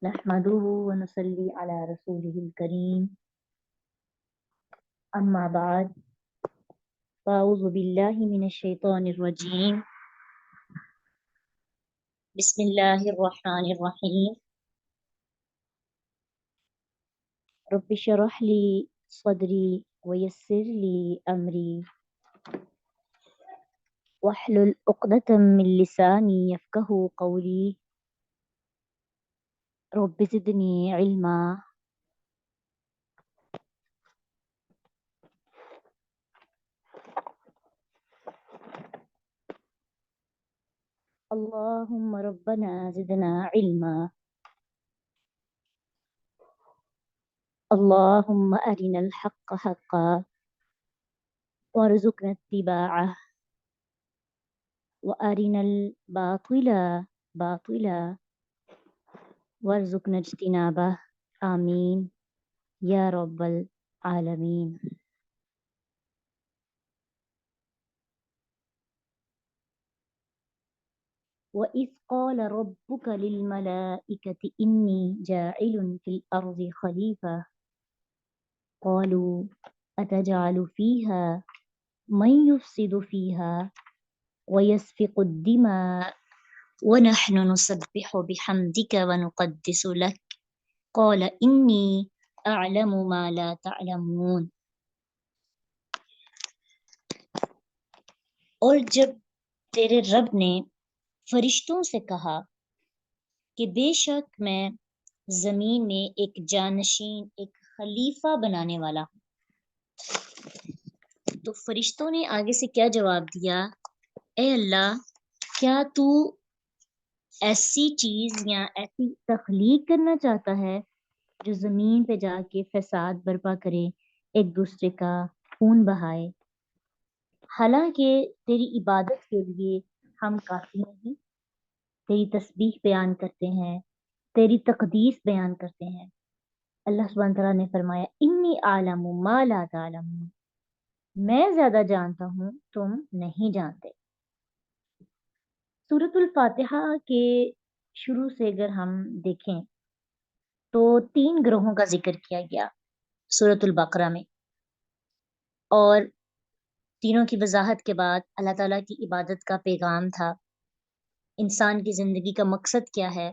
نحمده ونصلي على رسوله الكريم أما بعد فأعوذ بالله من الشيطان الرجيم بسم الله الرحمن الرحيم رب اشرح لي صدري ويسر لي أمري واحلل عقدة من لساني يفقهوا قولي رب زدني علما اللهم ربنا زدنا علما اللهم أرنا الحق حقا وارزقنا اتباعه وأرنا الباطل باطلا وارزقنا اجتنابه آمين يا رب العالمين. وإذ قال ربك للملائكة إني جاعل في الأرض خليفة قالوا أتجعل فيها من يفسد فيها ويسفك الدماء ونحن نسبح بحمدك ونقدس لك قال إني أعلم ما لا تعلمون. اور جب تیرے رب نے فرشتوں سے کہا کہ بے شک میں زمین میں ایک جانشین ایک خلیفہ بنانے والا ہوں، تو فرشتوں نے آگے سے کیا جواب دیا؟ اے اللہ، کیا تو ایسی چیز یا ایسی تخلیق کرنا چاہتا ہے جو زمین پہ جا کے فساد برپا کرے، ایک دوسرے کا خون بہائے؟ حالانکہ تیری عبادت کے لیے ہم کافی نہیں، تیری تسبیح بیان کرتے ہیں، تیری تقدیس بیان کرتے ہیں۔ اللہ سبحانہ تعالیٰ نے فرمایا انی اعلم ما لا تعلمون، میں زیادہ جانتا ہوں تم نہیں جانتے۔ سورۃ الفاتحہ کے شروع سے اگر ہم دیکھیں تو 3 گروہوں کا ذکر کیا گیا سورۃ البقرہ میں، اور تینوں کی وضاحت کے بعد اللہ تعالیٰ کی عبادت کا پیغام تھا، انسان کی زندگی کا مقصد کیا ہے،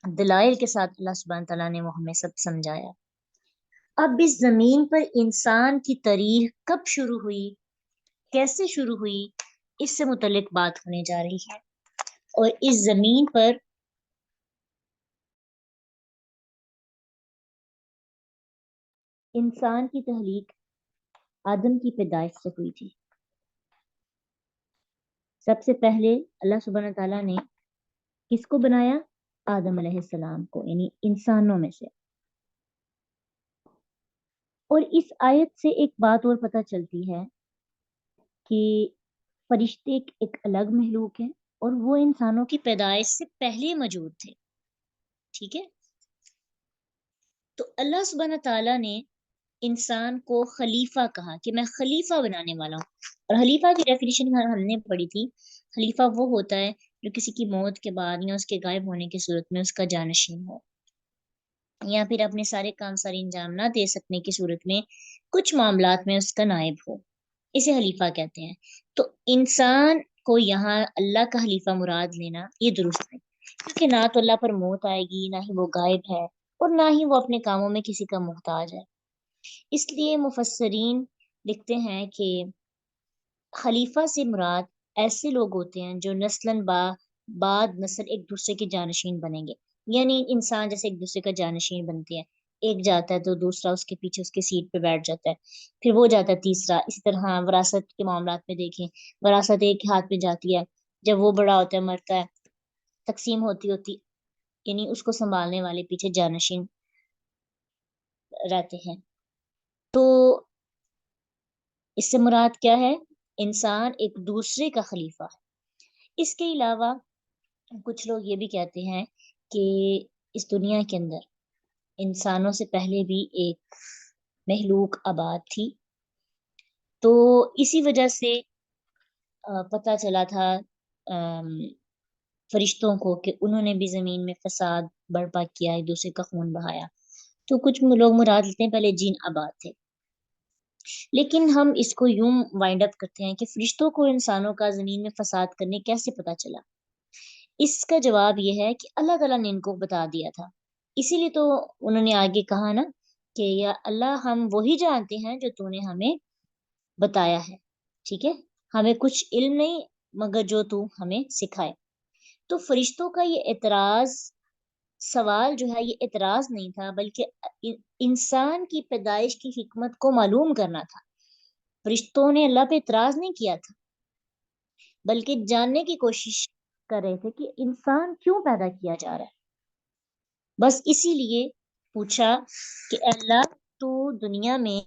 دلائل کے ساتھ اللہ سبحانہ تعالیٰ نے وہ ہمیں سب سمجھایا۔ اب اس زمین پر انسان کی تاریخ کب شروع ہوئی، کیسے شروع ہوئی، اس سے متعلق بات ہونے جا رہی ہے۔ اور اس زمین پر انسان کی تخلیق آدم کی پیدائش سے ہوئی تھی۔ سب سے پہلے اللہ سبحانہ تعالیٰ نے کس کو بنایا؟ آدم علیہ السلام کو، یعنی انسانوں میں سے۔ اور اس آیت سے ایک بات اور پتہ چلتی ہے کہ فرشتے ایک الگ مخلوق ہیں اور وہ انسانوں کی پیدائش سے پہلے موجود تھے، ٹھیک ہے؟ تو اللہ سبحانہ تعالیٰ نے انسان کو خلیفہ کہا کہ میں خلیفہ بنانے والا ہوں، اور خلیفہ کی ڈیفینیشن ہم نے پڑھی تھی، خلیفہ وہ ہوتا ہے جو کسی کی موت کے بعد یا اس کے غائب ہونے کی صورت میں اس کا جانشین ہو، یا پھر اپنے سارے کام ساری انجام نہ دے سکنے کی صورت میں کچھ معاملات میں اس کا نائب ہو، اسے خلیفہ کہتے ہیں۔ تو انسان کو یہاں اللہ کا خلیفہ مراد لینا یہ درست ہے، کیونکہ نہ تو اللہ پر موت آئے گی، نہ ہی وہ غائب ہے، اور نہ ہی وہ اپنے کاموں میں کسی کا محتاج ہے۔ اس لیے مفسرین لکھتے ہیں کہ خلیفہ سے مراد ایسے لوگ ہوتے ہیں جو نسلاً بعد نسل ایک دوسرے کے جانشین بنیں گے، یعنی انسان جیسے ایک دوسرے کا جانشین بنتے ہیں، ایک جاتا ہے تو دوسرا اس کے پیچھے اس کے سیٹ پہ بیٹھ جاتا ہے، پھر وہ جاتا ہے تیسرا۔ اسی طرح وراثت کے معاملات میں دیکھیں، وراثت ایک ہاتھ میں جاتی ہے، جب وہ بڑا ہوتا ہے مرتا ہے، تقسیم ہوتی یعنی اس کو سنبھالنے والے پیچھے جانشین رہتے ہیں۔ تو اس سے مراد کیا ہے؟ انسان ایک دوسرے کا خلیفہ ہے۔ اس کے علاوہ کچھ لوگ یہ بھی کہتے ہیں کہ اس دنیا کے اندر انسانوں سے پہلے بھی ایک مخلوق آباد تھی، تو اسی وجہ سے پتہ چلا تھا فرشتوں کو کہ انہوں نے بھی زمین میں فساد برپا کیا، ایک دوسرے کا خون بہایا. تو کچھ لوگ مراد لیتے ہیں پہلے جن آباد تھے، لیکن ہم اس کو یوں وائنڈ اپ کرتے ہیں کہ فرشتوں کو انسانوں کا زمین میں فساد کرنے کیسے پتا چلا. اس کا جواب یہ ہے کہ اللہ تعالیٰ نے ان کو بتا دیا تھا. اسی لیے تو انہوں نے آگے کہا نا کہ یا اللہ ہم وہی جانتے ہیں جو تو نے ہمیں بتایا ہے. ٹھیک ہے، ہمیں کچھ علم نہیں مگر جو تو ہمیں سکھائے. تو فرشتوں کا یہ سوال جو ہے یہ اعتراض نہیں تھا، بلکہ انسان کی پیدائش کی حکمت کو معلوم کرنا تھا. فرشتوں نے اللہ پہ اعتراض نہیں کیا تھا، بلکہ جاننے کی کوشش کر رہے تھے کہ انسان کیوں پیدا کیا جا رہا ہے. بس اسی لیے پوچھا کہ اے اللہ تو دنیا میں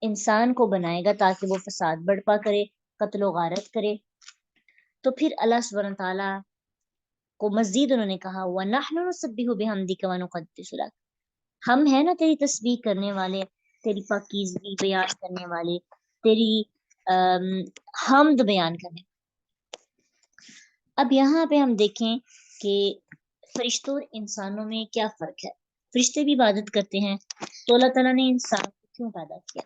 انسان کو بنائے گا تاکہ وہ فساد برپا کرے، قتل و غارت کرے. تو پھر اللہ سبحانہ تعالیٰ کو مزید انہوں نے کہا وَنَحْنُ نُسَبِّحُ بِحَمْدِكَ وَنُقَدِّسُ لَكَ، ہم ہیں نا تیری تسبیح کرنے والے، تیری پاکیزگی بیان کرنے والے، تیری حمد بیان کرنے. اب یہاں پہ ہم دیکھیں کہ فرشتوں اور انسانوں میں کیا فرق ہے. فرشتے بھی عبادت کرتے ہیں، تو اللہ تعالیٰ نے انسان کو کیوں پیدا کیا؟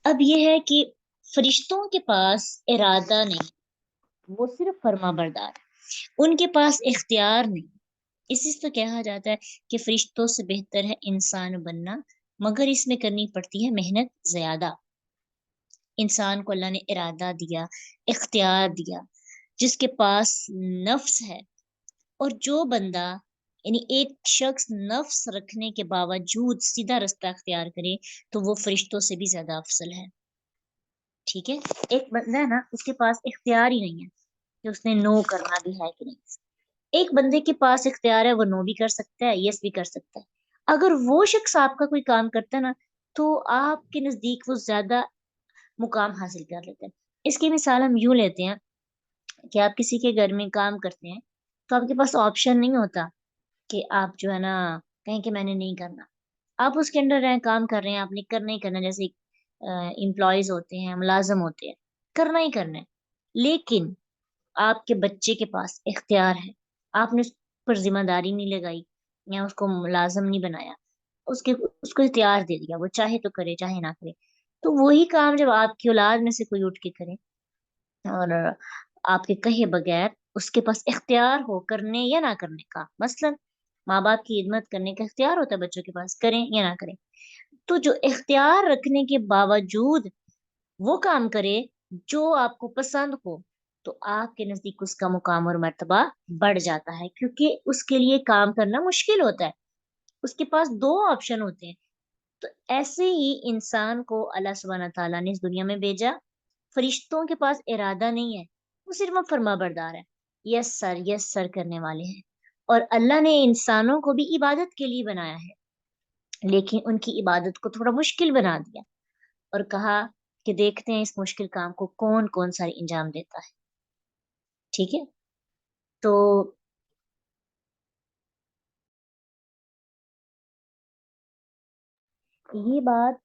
اب یہ ہے کہ فرشتوں کے پاس ارادہ نہیں، وہ صرف فرما بردار، ان کے پاس اختیار نہیں. اسی سے تو کہا جاتا ہے کہ فرشتوں سے بہتر ہے انسان بننا، مگر اس میں کرنی پڑتی ہے محنت زیادہ. انسان کو اللہ نے ارادہ دیا، اختیار دیا، جس کے پاس نفس ہے. اور جو بندہ یعنی ایک شخص نفس رکھنے کے باوجود سیدھا رستہ اختیار کرے تو وہ فرشتوں سے بھی زیادہ افضل ہے. ٹھیک ہے، ایک بندہ ہے نا اس کے پاس اختیار ہی نہیں ہے کہ اس نے نو کرنا بھی ہے کہ نہیں. ایک بندے کے پاس اختیار ہے، وہ نو بھی کر سکتا ہے، یس بھی کر سکتا ہے. اگر وہ شخص آپ کا کوئی کام کرتا ہے نا تو آپ کے نزدیک وہ زیادہ مقام حاصل کر لیتے ہیں. اس کی مثال ہم یوں لیتے ہیں کہ آپ کسی کے گھر میں کام کرتے ہیں تو آپ کے پاس آپشن نہیں ہوتا کہ آپ جو ہے نا کہیں کہ میں نے نہیں کرنا. آپ اس کے انڈر رہیں، کام کر رہے ہیں، آپ نے کرنا ہی کرنا. جیسے امپلائیز ہوتے ہیں، ملازم ہوتے ہیں، کرنا ہی کرنا ہے. لیکن آپ کے بچے کے پاس اختیار ہے، آپ نے اس پر ذمہ داری نہیں لگائی یا اس کو ملازم نہیں بنایا، اس کو اختیار دے دیا، وہ چاہے تو کرے چاہے نہ کرے. تو وہی کام جب آپ کی اولاد میں سے کوئی اٹھ کے کرے اور آپ کے کہے بغیر اس کے پاس اختیار ہو کرنے یا نہ کرنے کا، مثلا ماں باپ کی خدمت کرنے کا اختیار ہوتا ہے بچوں کے پاس، کریں یا نہ کریں. تو جو اختیار رکھنے کے باوجود وہ کام کرے جو آپ کو پسند ہو تو آپ کے نزدیک اس کا مقام اور مرتبہ بڑھ جاتا ہے، کیونکہ اس کے لیے کام کرنا مشکل ہوتا ہے، اس کے پاس دو آپشن ہوتے ہیں. تو ایسے ہی انسان کو اللہ سبحانہ تعالیٰ نے اس دنیا میں بھیجا. فرشتوں کے پاس ارادہ نہیں ہے، وہ صرف فرما بردار ہے، یس سر کرنے والے ہیں. اور اللہ نے انسانوں کو بھی عبادت کے لیے بنایا ہے، لیکن ان کی عبادت کو تھوڑا مشکل بنا دیا اور کہا کہ دیکھتے ہیں اس مشکل کام کو کون کون سا انجام دیتا ہے. ٹھیک ہے، تو یہ بات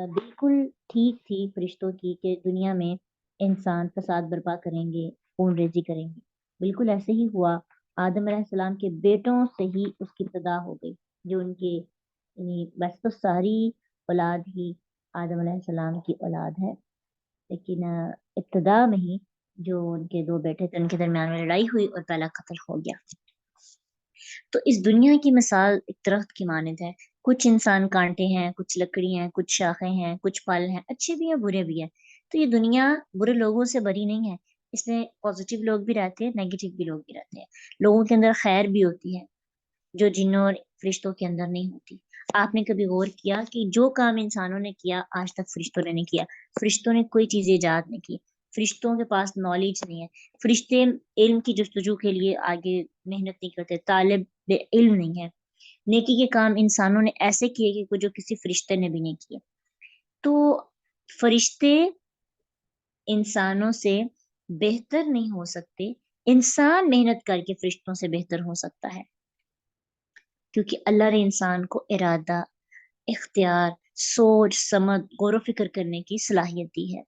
بالکل ٹھیک تھی فرشتوں کی کہ دنیا میں انسان فساد برپا کریں گے، خون ریزی کریں گے. بالکل ایسے ہی ہوا. آدم علیہ السلام کے بیٹوں سے ہی اس کی ابتدا ہو گئی، جو ان کے یعنی بس تو ساری اولاد ہی آدم علیہ السلام کی اولاد ہے، لیکن ابتدا میں ہی جو ان کے دو بیٹے تھے ان کے درمیان میں لڑائی ہوئی اور پہلا قتل ہو گیا. تو اس دنیا کی مثال ایک درخت کی مانند ہے. کچھ انسان کانٹے ہیں، کچھ لکڑی ہیں، کچھ شاخیں ہیں، کچھ پھل ہیں، اچھے بھی ہیں برے بھی ہیں. تو یہ دنیا برے لوگوں سے بری نہیں ہے، اس میں پازیٹیو لوگ بھی رہتے ہیں، نیگیٹو بھی لوگ بھی رہتے ہیں. لوگوں کے اندر خیر بھی ہوتی ہے جو جنوں اور فرشتوں کے اندر نہیں ہوتی. آپ نے کبھی غور کیا کہ جو کام انسانوں نے کیا آج تک فرشتوں نے نہیں کیا؟ فرشتوں نے کوئی چیز ایجاد نہیں کی، فرشتوں کے پاس نالج نہیں ہے، فرشتے علم کی جستجو کے لیے آگے محنت نہیں کرتے، طالب علم نہیں ہے. نیکی کے کام انسانوں نے ایسے کیے کہ جو کسی فرشتے نے بھی نہیں کیے. تو فرشتے انسانوں سے بہتر نہیں ہو سکتے، انسان محنت کر کے فرشتوں سے بہتر ہو سکتا ہے، کیونکہ اللہ نے انسان کو ارادہ، اختیار، سوچ سمجھ، غور و فکر کرنے کی صلاحیت دی ہے.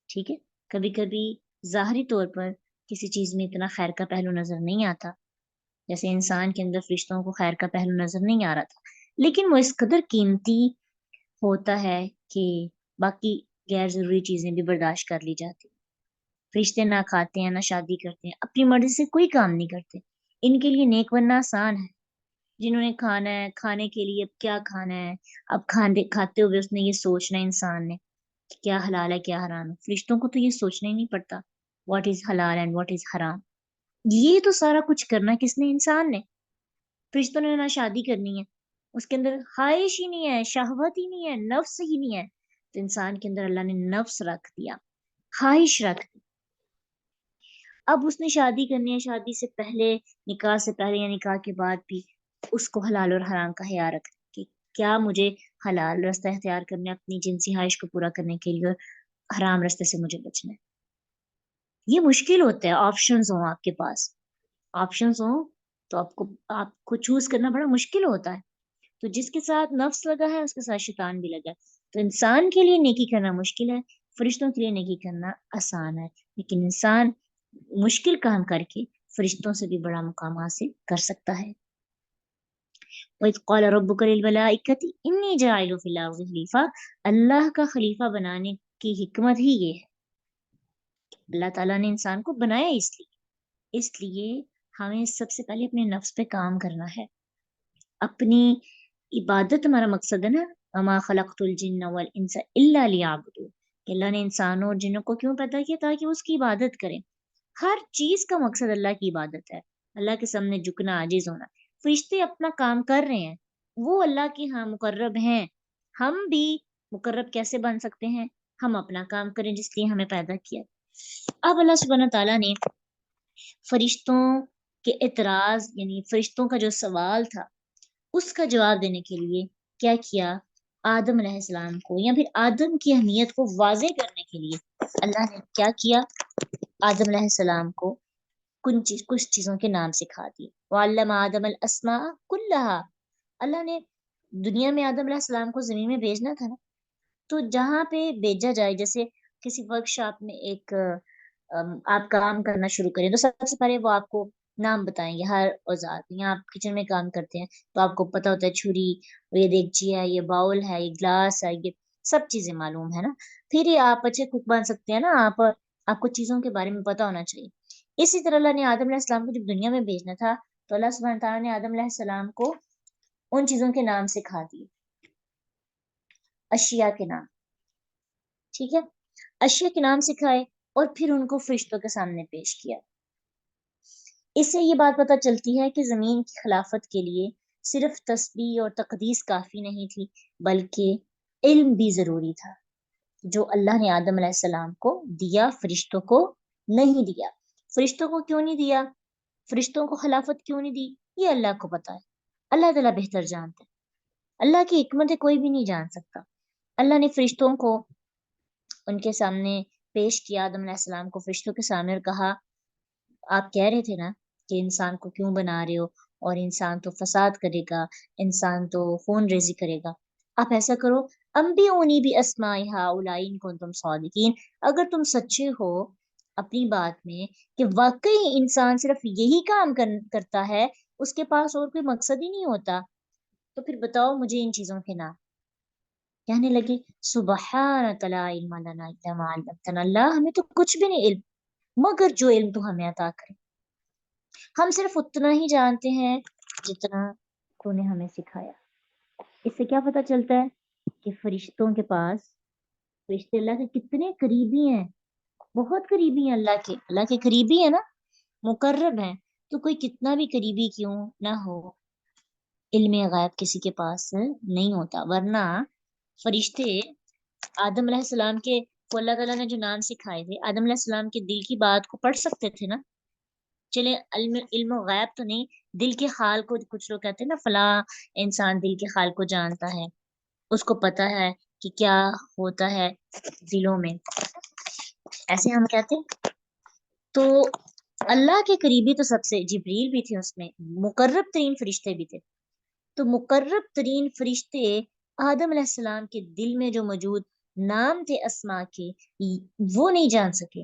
ٹھیک ہے، کبھی کبھی ظاہری طور پر کسی چیز میں اتنا خیر کا پہلو نظر نہیں آتا، جیسے انسان کے اندر فرشتوں کو خیر کا پہلو نظر نہیں آ رہا تھا، لیکن وہ اس قدر قیمتی ہوتا ہے کہ باقی غیر ضروری چیزیں بھی برداشت کر لی جاتی۔ فرشتے نہ کھاتے ہیں، نہ شادی کرتے ہیں، اپنی مرضی سے کوئی کام نہیں کرتے، ان کے لیے نیک بننا آسان ہے۔ جنہوں نے کھانا ہے، کھانے کے لیے اب کیا کھانا ہے، اب کھاتے ہوئے اس نے یہ سوچنا ہے انسان نے کہ کیا حلال ہے کیا حرام ہے۔ فرشتوں کو تو یہ سوچنا ہی نہیں پڑتا واٹ از حلال اینڈ واٹ از حرام، یہ تو سارا کچھ کرنا کس نے؟ انسان نے۔ فرشتوں نے نہ شادی کرنی ہے، اس کے اندر خواہش ہی نہیں ہے، شہوت ہی نہیں ہے، نفس ہی نہیں ہے، تو انسان کے اندر اللہ نے نفس رکھ دیا، خواہش رکھ دی۔ اب اس نے شادی کرنی ہے، شادی سے پہلے، نکاح سے پہلے یا نکاح کے بعد بھی اس کو حلال اور حرام کا خیال رکھ کہ کیا مجھے حلال رستہ اختیار کرنا ہے اپنی جنسی خواہش کو پورا کرنے کے لیے، اور حرام رستے سے مجھے بچنا ہے۔ یہ مشکل ہوتا ہے، آپشنز ہوں آپ کے پاس، آپشنز ہوں تو آپ کو چوز کرنا بڑا مشکل ہوتا ہے۔ تو جس کے ساتھ نفس لگا ہے اس کے ساتھ شیطان بھی لگا ہے، تو انسان کے لیے نیکی کرنا مشکل ہے، فرشتوں کے لیے نیکی کرنا آسان ہے، لیکن انسان مشکل کام کر کے فرشتوں سے بھی بڑا مقام حاصل کر سکتا ہے۔ وَإِذْ قَالَ رَبُّكَ لِلْمَلَائِكَةِ إِنِّي جَاعِلٌ فِي الْأَرْضِ خلیفہ، اللہ کا خلیفہ بنانے کی حکمت ہی یہ ہے، اللہ تعالیٰ نے انسان کو بنایا اس لیے ہمیں سب سے پہلے اپنے نفس پہ کام کرنا ہے، اپنی عبادت ہمارا مقصد ہے نا، وَمَا خَلَقْتُ الْجِنَّ وَالْإِنسَ إِلَّا لِيَعْبُدُونِ، کہ اللہ نے انسانوں اور جنوں کو کیوں پیدا کیا؟ تاکہ اس کی عبادت کریں۔ ہر چیز کا مقصد اللہ کی عبادت ہے، اللہ کے سامنے جھکنا، عاجز ہونا۔ فرشتے اپنا کام کر رہے ہیں، وہ اللہ کے ہاں مقرب ہیں، ہم بھی مقرب کیسے بن سکتے ہیں؟ ہم اپنا کام کریں جس لیے ہمیں پیدا کیا۔ اب اللہ سبحانہ تعالیٰ نے فرشتوں کے اعتراض، یعنی فرشتوں کا جو سوال تھا اس کا جواب دینے کے لیے کیا کیا؟ آدم علیہ السلام کو، یا پھر آدم کی اہمیت کو واضح کرنے کے لیے اللہ نے کیا کیا؟ آدم علیہ السلام کو کچھ چیزوں کے نام سکھا دیے۔ وَعَلَّمَ آدَمَ الْأَسْمَاءَ كُلَّهَا، اللہ نے دنیا میں آدم علیہ السلام کو زمین میں بھیجنا تھا نا، تو جہاں پہ بھیجا جائے، جیسے کسی ورک شاپ میں ایک آپ کام کرنا شروع کریں تو سب سے پہلے وہ آپ کو نام بتائیں گے ہر اوزار، یہاں آپ کچن میں کام کرتے ہیں تو آپ کو پتا ہوتا ہے چھری، یہ دیگچی ہے، یہ باؤل ہے، یہ گلاس ہے، یہ سب چیزیں معلوم ہے نا، پھر یہ آپ اچھے کوک بن سکتے ہیں نا، آپ کو چیزوں کے بارے میں پتا ہونا چاہیے۔ اسی طرح اللہ نے آدم علیہ السلام کو جب دنیا میں بھیجنا تھا تو اللہ سبحانہ تعالیٰ نے آدم علیہ السلام کو ان چیزوں کے نام سکھا دیے، اشیاء کے نام، ٹھیک ہے، اشیاء کے نام سکھائے اور پھر ان کو فرشتوں کے سامنے پیش کیا۔ اس سے یہ بات پتہ چلتی ہے کہ زمین کی خلافت کے لیے صرف تسبیح اور تقدیس کافی نہیں تھی، بلکہ علم بھی ضروری تھا، جو اللہ نے آدم علیہ السلام کو دیا، فرشتوں کو نہیں دیا۔ فرشتوں کو کیوں نہیں دیا؟ فرشتوں کو خلافت کیوں نہیں دی؟ یہ اللہ کو پتا ہے، اللہ تعالیٰ بہتر جانتا ہے، اللہ کی حکمت کوئی بھی نہیں جان سکتا۔ اللہ نے فرشتوں کو ان کے سامنے پیش کیا، آدم علیہ السلام کو فرشتوں کے سامنے، اور کہا آپ کہہ رہے تھے نا کہ انسان کو کیوں بنا رہے ہو، اور انسان تو فساد کرے گا، انسان تو خون ریزی کرے گا، آپ ایسا کرو، انبئونی باسماء ہؤلاء ان کنتم صادقین، اگر تم سچے ہو اپنی بات میں کہ واقعی انسان صرف یہی کام کرتا ہے، اس کے پاس اور کوئی مقصد ہی نہیں ہوتا، تو پھر بتاؤ مجھے ان چیزوں کے نام۔ کہنے لگے سبحانک لا علم لنا الا ما علمتنا، اللہ ہمیں تو کچھ بھی نہیں علم مگر جو علم تو ہمیں عطا کرے، ہم صرف اتنا ہی جانتے ہیں جتنا تو نے ہمیں سکھایا۔ اس سے کیا پتہ چلتا ہے کہ فرشتوں کے پاس، فرشتے اللہ کے کتنے قریبی ہیں، بہت قریبی ہیں، اللہ کے قریبی ہیں نا، مقرب ہیں، تو کوئی کتنا بھی قریبی کیوں نہ ہو، علم غیب کسی کے پاس نہیں ہوتا، ورنہ فرشتے آدم علیہ السلام کے کو اللہ تعالیٰ نے جو نام سکھائے تھے، آدم علیہ السلام کے دل کی بات کو پڑھ سکتے تھے نا، چلے علم و غیب تو نہیں، دل کے حال کو، کچھ لوگ کہتے ہیں نا فلاں انسان دل کے حال کو جانتا ہے، اس کو پتا ہے کہ کیا ہوتا ہے دلوں میں، ایسے ہم کہتے ہیں۔ تو اللہ کے قریبی تو سب سے جبریل بھی تھے، اس میں مقرب ترین فرشتے بھی تھے، تو مقرب ترین فرشتے آدم علیہ السلام کے دل میں جو موجود نام تھے اسماء کے، وہ نہیں جان سکے،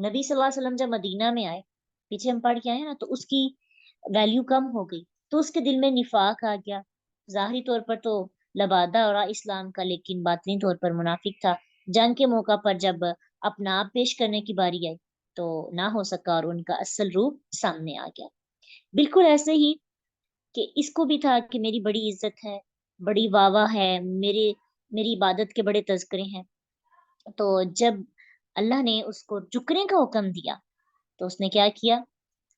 نبی صلی اللہ علیہ وسلم جب مدینہ میں آئے، پیچھے ہم پڑھ کے آئے نا، تو اس کی ویلیو کم ہو گئی، تو اس کے دل میں نفاق آ گیا. ظاہری طور پر تو لبادہ اور اسلام کا، لیکن باطنی طور پر منافق تھا. جنگ کے موقع پر جب اپنا آپ پیش کرنے کی باری آئی تو نہ ہو سکا اور ان کا اصل روپ سامنے آ گیا. بالکل ایسے ہی کہ اس کو بھی تھا کہ میری بڑی عزت ہے، بڑی واہ واہ ہے، میری عبادت کے بڑے تذکرے ہیں. تو جب اللہ نے اس کو جھکنے کا حکم دیا تو اس نے کیا کیا؟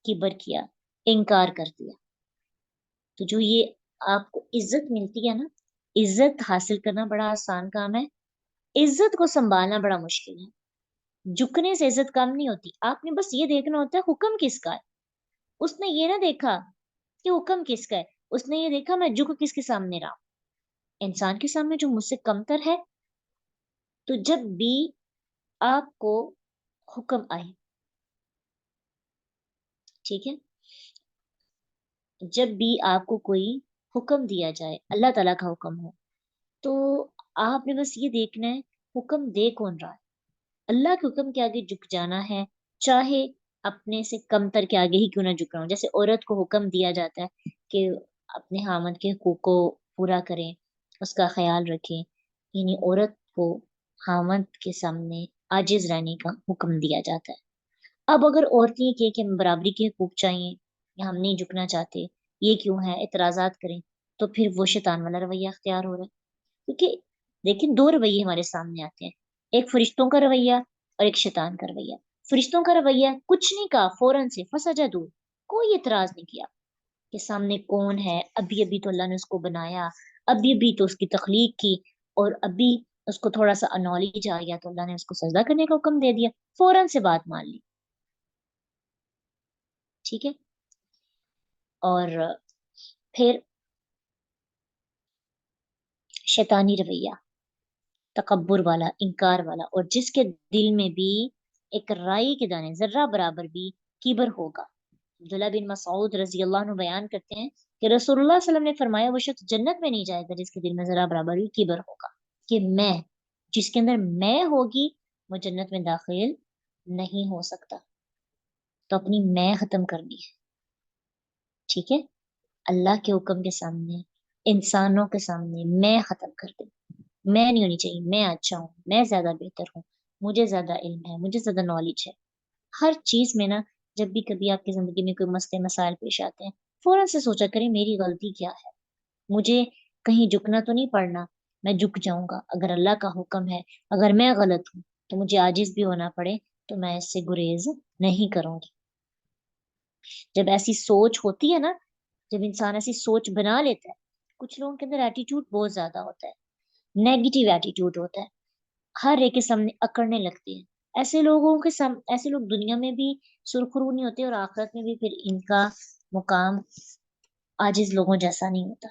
کبر کیا، انکار کر دیا. تو جو یہ آپ کو عزت ملتی ہے نا، عزت حاصل کرنا بڑا آسان کام ہے، عزت کو سنبھالنا بڑا مشکل ہے. جھکنے سے عزت کم نہیں ہوتی. آپ نے بس یہ دیکھنا ہوتا ہے حکم کس کا ہے. اس نے یہ نہ دیکھا کہ حکم کس کا ہے، اس نے یہ دیکھا میں جھک کس کے سامنے رہا ہوں. انسان کے سامنے جو مجھ سے کمتر ہے. تو جب بھی آپ کو حکم آئے، ٹھیک ہے، جب بھی آپ کو کوئی حکم دیا جائے، اللہ تعالیٰ کا حکم ہو، تو آپ نے بس یہ دیکھنا ہے حکم دے کون رہا ہے. اللہ کے حکم کے آگے جھک جانا ہے، چاہے اپنے سے کمتر کے آگے ہی کیوں نہ جھک رہا ہوں. جیسے عورت کو حکم دیا جاتا ہے کہ اپنے خامند کے حقوق کو پورا کریں، اس کا خیال رکھیں، یعنی عورت کو خامند کے سامنے عاجز رہنے کا حکم دیا جاتا ہے. اب اگر عورتیں یہ کہ ہمیں برابری کے حقوق چاہیے یا ہم نہیں جھکنا چاہتے، یہ کیوں ہے، اعتراضات کریں، تو پھر وہ شیطان والا رویہ اختیار ہو رہا ہے. کیونکہ لیکن دو رویے ہمارے سامنے آتے ہیں، ایک فرشتوں کا رویہ اور ایک شیطان کا رویہ. فرشتوں کا رویہ کچھ نہیں کہا، فوراً سے فسجدوا، کوئی اعتراض نہیں کیا کہ سامنے کون ہے، ابھی ابھی تو اللہ نے اس کو بنایا، ابھی ابھی تو اس کی تخلیق کی، اور ابھی اس کو تھوڑا سا نالج آ گیا تو اللہ نے اس کو سجدہ کرنے کا حکم دے دیا، فوراً سے بات مان لی. ٹھیک ہے. اور پھر شیطانی رویہ، تکبر والا، انکار والا، اور جس کے دل میں بھی ایک رائی کے دانے ذرہ برابر بھی کبر ہوگا. عبداللہ بن مسعود رضی اللہ عنہ بیان کرتے ہیں کہ رسول اللہ صلی اللہ علیہ وسلم نے فرمایا وہ شخص جنت میں نہیں جائے گا جس کے دل میں ذرہ برابر بھی کبر ہوگا، کہ میں، جس کے اندر میں ہوگی وہ جنت میں داخل نہیں ہو سکتا. تو اپنی میں ختم کرنی ہے. ٹھیک ہے. اللہ کے حکم کے سامنے، انسانوں کے سامنے میں ختم کر دیں. میں نہیں ہونی چاہیے، میں اچھا ہوں، میں زیادہ بہتر ہوں، مجھے زیادہ علم ہے، مجھے زیادہ نالج ہے. ہر چیز میں نا، جب بھی کبھی آپ کی زندگی میں کوئی مسئلے مسائل پیش آتے ہیں، فوراً سے سوچا کریں میری غلطی کیا ہے، مجھے کہیں جھکنا تو نہیں پڑنا. میں جھک جاؤں گا اگر اللہ کا حکم ہے، اگر میں غلط ہوں تو مجھے عاجز بھی ہونا پڑے تو میں اس سے گریز نہیں کروں گی. جب ایسی سوچ ہوتی ہے نا، جب انسان ایسی سوچ بنا لیتا ہے، کچھ لوگوں کے اندر ایٹیٹیوڈ بہت زیادہ ہوتا ہے، نیگیٹو ایٹیٹیوڈ ہوتا ہے، ہر ایک کے سامنے اکڑنے لگتے ہیں. ایسے لوگ دنیا میں بھی سرخرو نہیں ہوتے اور آخرت میں بھی پھر ان کا مقام عاجز لوگوں جیسا نہیں ہوتا.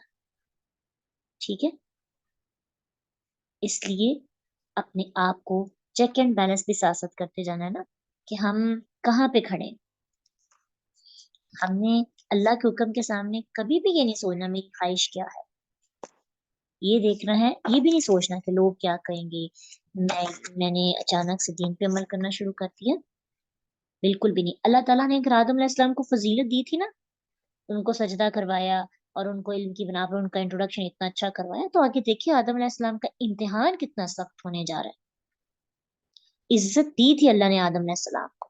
ٹھیک ہے. اس لیے اپنے آپ کو چیک اینڈ بیلنس بھی ساتھ کرتے جانا ہے نا، کہ ہم کہاں پہ کھڑے ہیں. ہم نے اللہ کے حکم کے سامنے کبھی بھی یہ نہیں سوچنا میری خواہش کیا ہے، یہ دیکھنا ہے، یہ بھی نہیں سوچنا کہ لوگ کیا کہیں گے، میں نے اچانک سے دین پہ عمل کرنا شروع کر دیا. بالکل بھی نہیں. اللہ تعالیٰ نے اگر آدم علیہ السلام کو فضیلت دی تھی نا، ان کو سجدہ کروایا اور ان کو علم کی بنا پر ان کا انٹروڈکشن اتنا اچھا کروایا، تو آگے دیکھیے آدم علیہ السلام کا امتحان کتنا سخت ہونے جا رہا ہے. عزت دی تھی اللہ نے آدم علیہ السلام کو.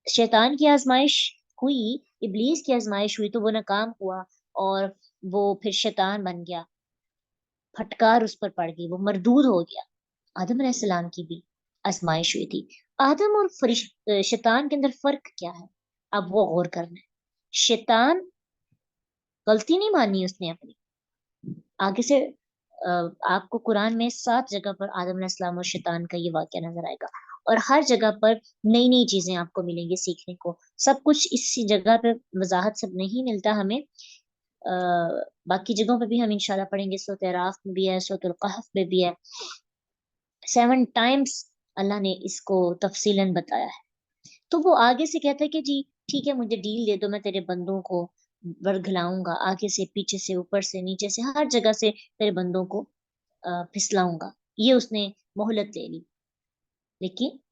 شیطان کی آزمائش ہوئی، ابلیس کی آزمائش ہوئی تو وہ ناکام ہوا اور وہ پھر شیطان بن گیا، پھٹکار اس پر پڑ گئی، وہ مردود ہو گیا. آدم علیہ السلام کی بھی آزمائش ہوئی تھی. آدم اور شیطان کے اندر فرق کیا ہے، اب وہ غور کرنا ہے. شیطان غلطی نہیں مانی اس نے اپنی. آگے سے آپ کو قرآن میں 7 جگہ پر آدم علیہ السلام اور شیطان کا یہ واقعہ نظر آئے گا، اور ہر جگہ پر نئی نئی چیزیں آپ کو ملیں گی سیکھنے کو. سب کچھ اسی جگہ پہ وضاحت سب نہیں ملتا ہمیں، باقی جگہوں پہ بھی ہم انشاءاللہ پڑھیں گے. سورۃ اعراف میں بھی ہے، سورۃ القحف میں بھی ہے. 7 ٹائمز اللہ نے اس کو تفصیلاً بتایا ہے. تو وہ آگے سے کہتا ہے کہ جی ٹھیک ہے، مجھے ڈیل دے دو، میں تیرے بندوں کو ورگلاؤں گا، آگے سے، پیچھے سے، اوپر سے، نیچے سے، ہر جگہ سے تیرے بندوں کو پھسلاؤں گا. یہ اس نے مہلت لے لی. لیکن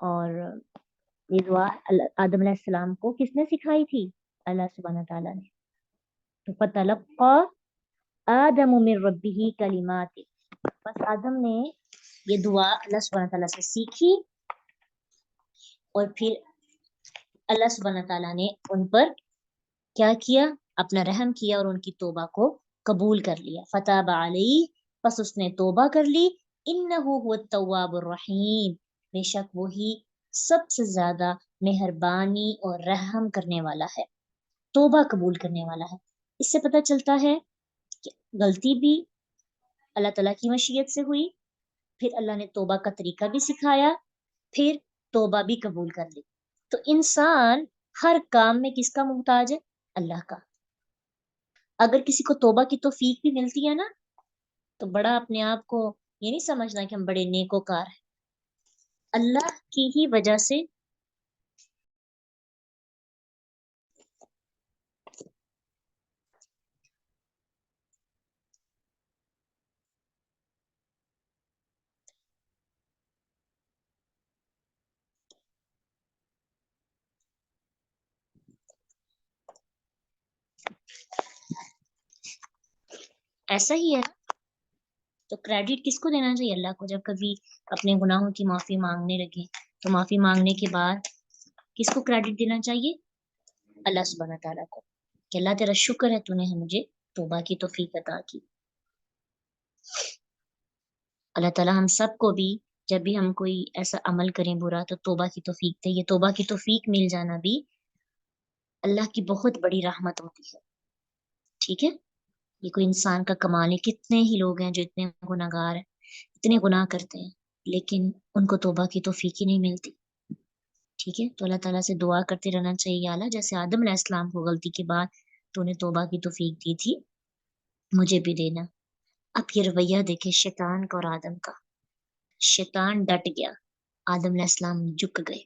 اور یہ دعا آدم علیہ السلام کو کس نے سکھائی تھی؟ اللہ سبحانہ تعالیٰ نے. تو فتلقى آدم من ربه کلمات، بس آدم نے یہ دعا اللہ سبحانہ تعالیٰ سے سیکھی اور پھر اللہ سبحانہ تعالیٰ نے ان پر کیا کیا؟ اپنا رحم کیا اور ان کی توبہ کو قبول کر لیا. فتاب علیہ، پس اس نے توبہ کر لی. انہ هو التواب الرحیم، بے شک وہی سب سے زیادہ مہربانی اور رحم کرنے والا ہے، توبہ قبول کرنے والا ہے. اس سے پتہ چلتا ہے کہ غلطی بھی اللہ تعالیٰ کی مشیت سے ہوئی، پھر اللہ نے توبہ کا طریقہ بھی سکھایا، پھر توبہ بھی قبول کر لی. تو انسان ہر کام میں کس کا محتاج ہے؟ اللہ کا. اگر کسی کو توبہ کی توفیق بھی ملتی ہے نا، تو بڑا اپنے آپ کو یہ نہیں سمجھنا کہ ہم بڑے نیکوکار ہیں. اللہ کی ہی وجہ سے ایسا ہی ہے. تو کریڈٹ کس کو دینا چاہیے؟ اللہ کو. جب کبھی اپنے گناہوں کی معافی مانگنے لگے تو معافی مانگنے کے بعد کس کو کریڈٹ دینا چاہیے؟ اللہ سبحانہ تعالیٰ کو، کہ اللہ تیرا شکر ہے تو نے مجھے توبہ کی توفیق عطا کی. اللہ تعالیٰ ہم سب کو بھی جب بھی ہم کوئی ایسا عمل کریں برا تو توبہ کی توفیق دے. یہ توبہ کی توفیق مل جانا بھی اللہ کی بہت بڑی رحمت ہوتی ہے. ٹھیک ہے، یہ کوئی انسان کا کمال ہے. کتنے ہی لوگ ہیں جو اتنے گناہگار ہیں، اتنے گناہ کرتے ہیں، لیکن ان کو توبہ کی توفیق ہی نہیں ملتی. ٹھیک ہے، تو اللہ تعالیٰ سے دعا کرتے رہنا چاہیے. اعلیٰ جیسے آدم علیہ السلام کو غلطی کے بعد تو نے توبہ کی توفیق دی تھی، مجھے بھی دینا. اب یہ رویہ دیکھے شیطان کا اور آدم کا. شیطان ڈٹ گیا، آدم علیہ السلام جھک گئے.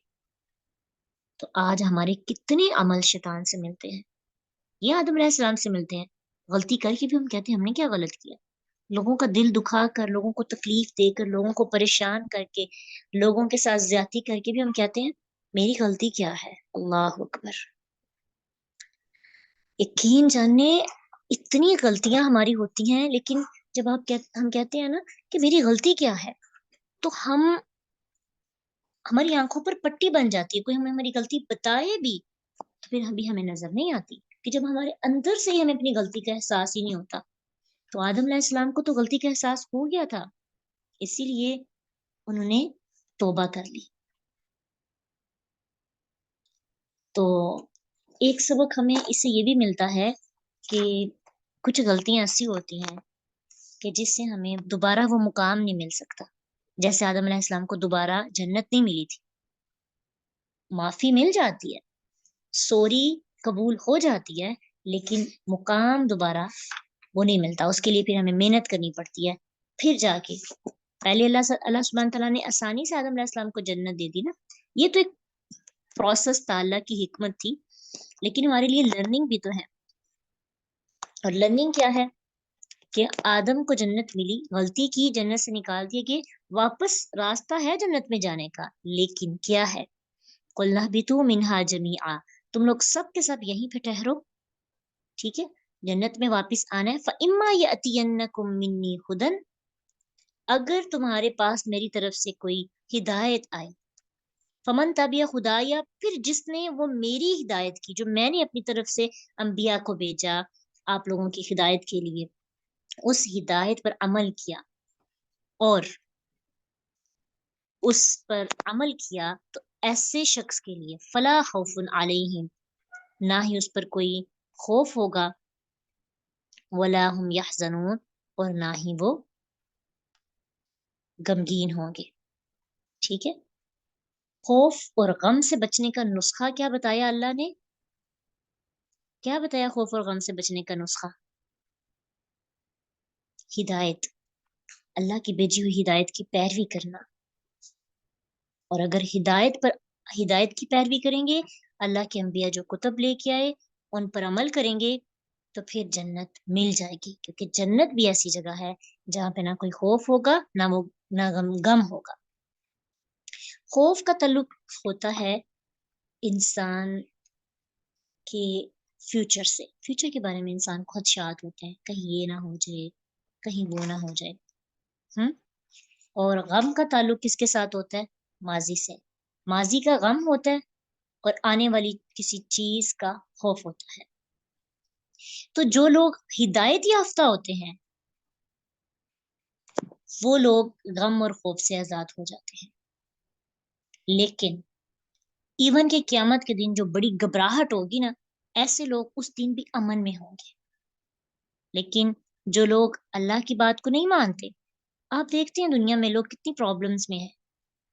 تو آج ہمارے کتنے عمل شیطان سے ملتے ہیں، یہ آدم علیہ السلام سے ملتے ہیں. غلطی کر کے بھی ہم کہتے ہیں ہم نے کیا غلط کیا. لوگوں کا دل دکھا کر، لوگوں کو تکلیف دے کر، لوگوں کو پریشان کر کے، لوگوں کے ساتھ زیادتی کر کے بھی ہم کہتے ہیں میری غلطی کیا ہے. اللہ اکبر. یقین جانے اتنی غلطیاں ہماری ہوتی ہیں، لیکن جب ہم کہتے ہیں نا کہ میری غلطی کیا ہے، تو ہماری آنکھوں پر پٹی بن جاتی ہے. کوئی ہمیں ہماری غلطی بتائے بھی تو پھر ہمیں نظر نہیں آتی، کہ جب ہمارے اندر سے ہی ہمیں اپنی غلطی کا احساس ہی نہیں ہوتا. تو آدم علیہ السلام کو تو غلطی کا احساس ہو گیا تھا، اسی لیے انہوں نے توبہ کر لی. تو ایک سبق ہمیں اس سے یہ بھی ملتا ہے کہ کچھ غلطیاں ایسی ہوتی ہیں کہ جس سے ہمیں دوبارہ وہ مقام نہیں مل سکتا. جیسے آدم علیہ السلام کو دوبارہ جنت نہیں ملی تھی. معافی مل جاتی ہے، سوری قبول ہو جاتی ہے، لیکن مقام دوبارہ وہ نہیں ملتا. اس کے لیے پھر ہمیں محنت کرنی پڑتی ہے. پھر جا کے پہلے اللہ سبحانہ تعالیٰ نے آسانی سے آدم علیہ السلام کو جنت دے دی نا. یہ تو ایک پروسیس تھا، اللہ کی حکمت تھی، لیکن ہمارے لیے لرننگ بھی تو ہے. اور لرننگ کیا ہے کہ آدم کو جنت ملی، غلطی کی، جنت سے نکال دیا، کہ واپس راستہ ہے جنت میں جانے کا، لیکن کیا ہے؟ قُلْنَا اهْبِطُوا مِنْهَا جَمِيعًا، تم لوگ سب کے سب یہیں پہ ٹھہرو. ٹھیک ہے، جنت میں واپس آنا ہے. فَإِمَّا يَأْتِيَنَّكُم مِّنِّي هُدًى، اگر تمہارے پاس میری طرف سے کوئی ہدایت آئے. فمن تبع خدایا، پھر جس نے وہ میری ہدایت کی، جو میں نے اپنی طرف سے انبیاء کو بھیجا آپ لوگوں کی ہدایت کے لیے، اس ہدایت پر عمل کیا اور اس پر عمل کیا، تو ایسے شخص کے لیے فلا خوف علیہم، نہ ہی اس پر کوئی خوف ہوگا، ولا هم یحزنون، اور نہ ہی وہ غمگین ہوں گے. ٹھیک ہے، خوف اور غم سے بچنے کا نسخہ کیا بتایا اللہ نے؟ کیا بتایا خوف اور غم سے بچنے کا نسخہ؟ ہدایت، اللہ کی بھیجی ہوئی ہدایت کی پیروی کرنا. اور اگر ہدایت کی پیروی کریں گے، اللہ کے انبیاء جو کتب لے کے آئے ان پر عمل کریں گے، تو پھر جنت مل جائے گی. کیونکہ جنت بھی ایسی جگہ ہے جہاں پہ نہ کوئی خوف ہوگا، نہ غم ہوگا. خوف کا تعلق ہوتا ہے انسان کے فیوچر سے، فیوچر کے بارے میں انسان کو خدشات ہوتے ہیں، کہیں یہ نہ ہو جائے، کہیں وہ نہ ہو جائے۔ ہم اور غم کا تعلق کس کے ساتھ ہوتا ہے؟ ماضی سے، ماضی کا غم ہوتا ہے اور آنے والی کسی چیز کا خوف ہوتا ہے۔ تو جو لوگ ہدایت یافتہ ہوتے ہیں وہ لوگ غم اور خوف سے آزاد ہو جاتے ہیں، لیکن ایون کے قیامت کے دن جو بڑی گھبراہٹ ہوگی نا، ایسے لوگ اس دن بھی امن میں ہوں گے۔ لیکن جو لوگ اللہ کی بات کو نہیں مانتے، آپ دیکھتے ہیں دنیا میں لوگ کتنی پرابلمز میں ہیں،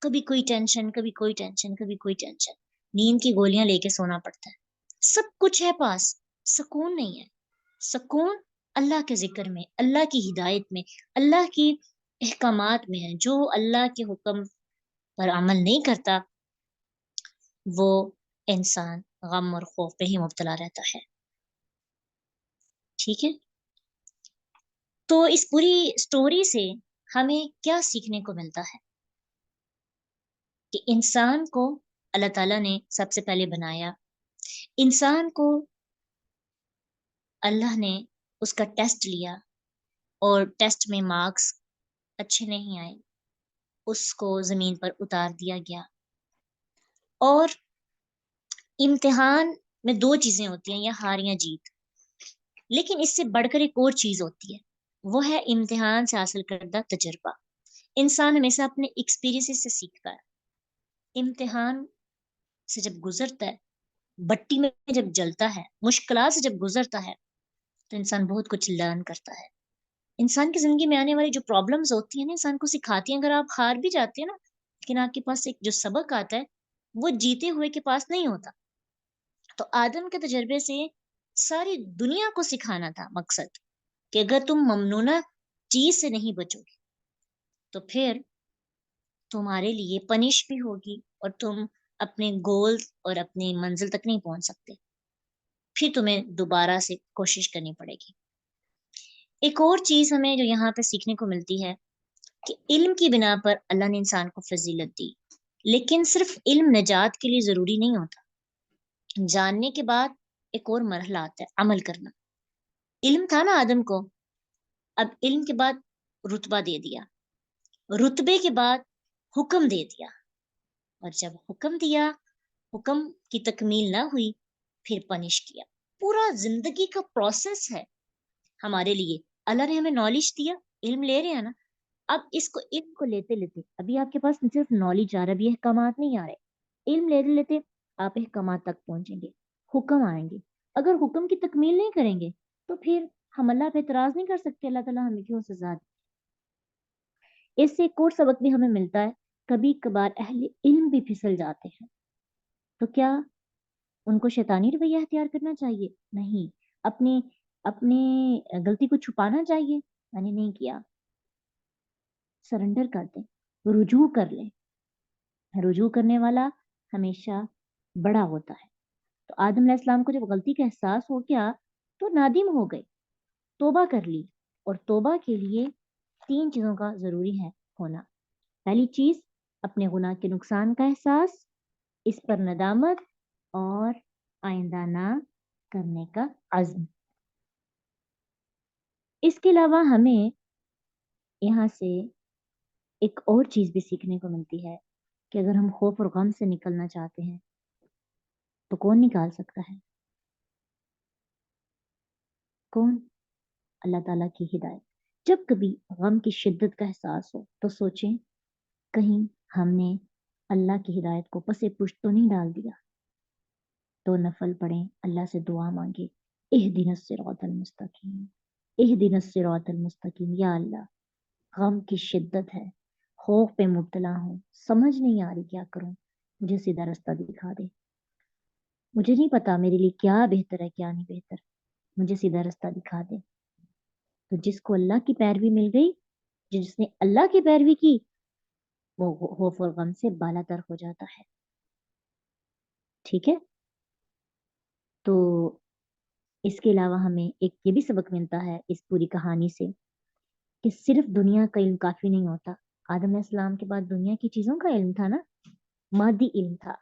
کبھی کوئی ٹینشن، کبھی کوئی ٹینشن، کبھی کوئی ٹینشن، نیند کی گولیاں لے کے سونا پڑتا ہے، سب کچھ ہے پاس، سکون نہیں ہے۔ سکون اللہ کے ذکر میں، اللہ کی ہدایت میں، اللہ کی احکامات میں ہے۔ جو اللہ کے حکم پر عمل نہیں کرتا وہ انسان غم اور خوف پہ ہی مبتلا رہتا ہے۔ ٹھیک ہے، تو اس پوری سٹوری سے ہمیں کیا سیکھنے کو ملتا ہے کہ انسان کو اللہ تعالیٰ نے سب سے پہلے بنایا، انسان کو اللہ نے اس کا ٹیسٹ لیا اور ٹیسٹ میں مارکس اچھے نہیں آئے، اس کو زمین پر اتار دیا گیا۔ اور امتحان میں دو چیزیں ہوتی ہیں، یا ہار یا جیت، لیکن اس سے بڑھ کر ایک اور چیز ہوتی ہے، وہ ہے امتحان سے حاصل کردہ تجربہ۔ انسان ہمیشہ اپنے ایکسپیرینس سے سیکھتا ہے۔ امتحان سے جب گزرتا ہے، بٹی میں جب جلتا ہے، مشکلات سے جب گزرتا ہے، تو انسان بہت کچھ لرن کرتا ہے۔ انسان کی زندگی میں آنے والی جو پرابلمز ہوتی ہیں نا، انسان کو سکھاتی ہیں۔ اگر آپ ہار بھی جاتے ہیں نا، لیکن آپ کے پاس ایک جو سبق آتا ہے وہ جیتے ہوئے کے پاس نہیں ہوتا۔ تو آدم کے تجربے سے ساری دنیا کو سکھانا تھا مقصد، کہ اگر تم ممنونہ چیز سے نہیں بچو گے تو پھر تمہارے لیے پنش بھی ہوگی اور تم اپنے گولز اور اپنی منزل تک نہیں پہنچ سکتے، پھر تمہیں دوبارہ سے کوشش کرنی پڑے گی۔ ایک اور چیز ہمیں جو یہاں پہ سیکھنے کو ملتی ہے کہ علم کی بنا پر اللہ نے انسان کو فضیلت دی، لیکن صرف علم نجات کے لیے ضروری نہیں ہوتا۔ جاننے کے بعد ایک اور مرحلہ آتا ہے، عمل کرنا۔ علم تھا نا آدم کو، اب علم کے بعد رتبہ دے دیا، رتبے کے بعد حکم دے دیا، اور جب حکم دیا، حکم کی تکمیل نہ ہوئی، پھر پنش کیا۔ پورا زندگی کا پروسیس ہے ہمارے لیے۔ اللہ نے ہمیں نالج دیا، علم لے رہے ہیں نا، اب اس کو علم کو لیتے لیتے ابھی آپ کے پاس صرف نالج آ رہا ہے، ابھی احکامات نہیں آ رہے، علم لیتے لیتے آپ احکامات تک پہنچیں گے، حکم آئیں گے۔ اگر حکم کی تکمیل نہیں کریں گے تو پھر ہم اللہ پہ اعتراض نہیں کر سکتے اللہ تعالیٰ ہمیں کیوں سزا دے۔ اس سے ایک اور سبق بھی ہمیں ملتا ہے، کبھی کبھار اہل علم بھی پھسل جاتے ہیں، تو کیا ان کو شیطانی رویہ اختیار کرنا چاہیے؟ نہیں، اپنے اپنے غلطی کو چھپانا چاہیے، میں نے نہیں کیا، سرنڈر کر دیں، رجوع کر لیں۔ رجوع کرنے والا ہمیشہ بڑا ہوتا ہے۔ تو آدم علیہ السلام کو جب غلطی کا احساس ہو گیا تو نادم ہو گئے، توبہ کر لی، اور توبہ کے لیے 3 چیزوں کا ضروری ہے ہونا۔ پہلی چیز اپنے گناہ کے نقصان کا احساس، اس پر ندامت، اور آئندہ نہ کرنے کا عزم۔ اس کے علاوہ ہمیں یہاں سے ایک اور چیز بھی سیکھنے کو ملتی ہے کہ اگر ہم خوف اور غم سے نکلنا چاہتے ہیں تو کون نکال سکتا ہے؟ کون؟ اللہ تعالیٰ کی ہدایت۔ جب کبھی غم کی شدت کا احساس ہو تو سوچیں کہیں ہم نے اللہ کی ہدایت کو پس پشت تو نہیں ڈال دیا، تو نفل پڑھیں، اللہ سے دعا مانگے، اہدنا الصراط المستقیم، اہدنا الصراط المستقیم۔ یا اللہ، غم کی شدت ہے، خوف پہ مبتلا ہوں، سمجھ نہیں آ رہی کیا کروں، مجھے سیدھا رستہ دکھا دے۔ مجھے نہیں پتا میرے لیے کیا بہتر ہے کیا نہیں بہتر، مجھے سیدھا رستہ دکھا دے۔ تو جس کو اللہ کی پیروی مل گئی، جس نے اللہ کی پیروی کی، وہ خوف اور غم سے بالا تر ہو جاتا ہے۔ ٹھیک ہے، تو اس کے علاوہ ہمیں ایک یہ بھی سبق ملتا ہے اس پوری کہانی سے کہ صرف دنیا کا علم کافی نہیں ہوتا۔ آدم علیہ السلام کے بعد دنیا کی چیزوں کا علم تھا نا، مادی علم تھا.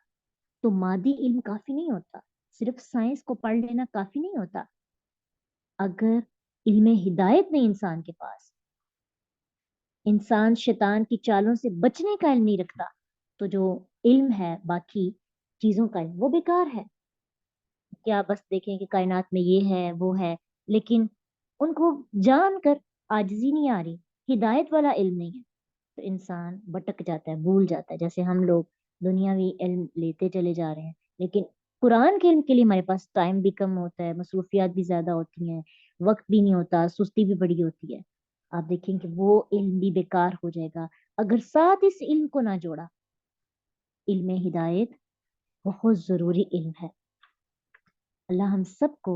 تو مادی علم کافی نہیں ہوتا, صرف سائنس کو پڑھ لینا کافی نہیں ہوتا. اگر علم ہدایت نہیں انسان کے پاس, انسان شیطان کی چالوں سے بچنے کا علم نہیں رکھتا, تو جو علم ہے باقی چیزوں کا علم وہ بیکار ہے. کیا بس دیکھیں کہ کائنات میں یہ ہے وہ ہے, لیکن ان کو جان کر عاجزی نہیں آ رہی, ہدایت والا علم نہیں ہے, تو انسان بھٹک جاتا ہے, بھول جاتا ہے. جیسے ہم لوگ دنیاوی علم لیتے چلے جا رہے ہیں, لیکن قرآن کے علم کے لیے ہمارے پاس ٹائم بھی کم ہوتا ہے, مصروفیات بھی زیادہ ہوتی ہیں, وقت بھی نہیں ہوتا, سستی بھی بڑی ہوتی ہے. آپ دیکھیں کہ وہ علم بھی بیکار ہو جائے گا اگر ساتھ اس علم کو نہ جوڑا. علم ہدایت بہت ضروری علم ہے. اللہ ہم سب کو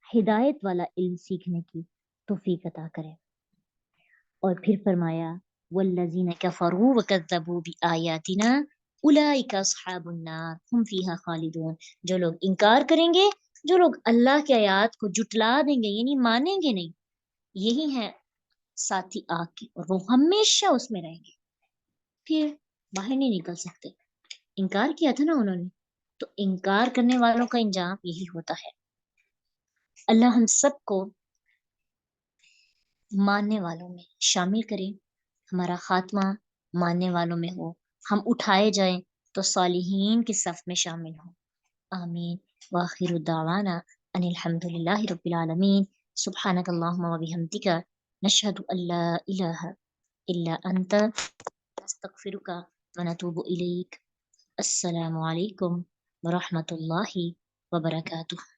ہدایت والا علم سیکھنے کی توفیق عطا کرے. اور پھر فرمایا والذین کفروا وکذبوا بآیاتنا اولئک اصحاب النار هم فیہا خالدون. جو لوگ انکار کریں گے, جو لوگ اللہ کی آیات کو جٹلا دیں گے یعنی مانیں گے نہیں, یہی ہیں ساتھی آگ کے, اور وہ ہمیشہ اس میں رہیں گے, پھر باہر نہیں نکل سکتے. انکار کیا تھا نا انہوں نے, تو انکار کرنے والوں کا انجام یہی ہوتا ہے. اللہ ہم سب کو ماننے والوں میں شامل کریں, ہمارا خاتمہ ماننے والوں میں ہو, ہم اٹھائے جائیں تو صالحین کی صف میں شامل ہوں. آمین. وآخر دعوانا ان الحمد للہ رب العالمین. سبحانک اللہم وبحمدک نشہد ان لا الہ الا انت نستغفرک ونتوب الیک. السلام علیکم ورحمۃ اللہ وبرکاتہ.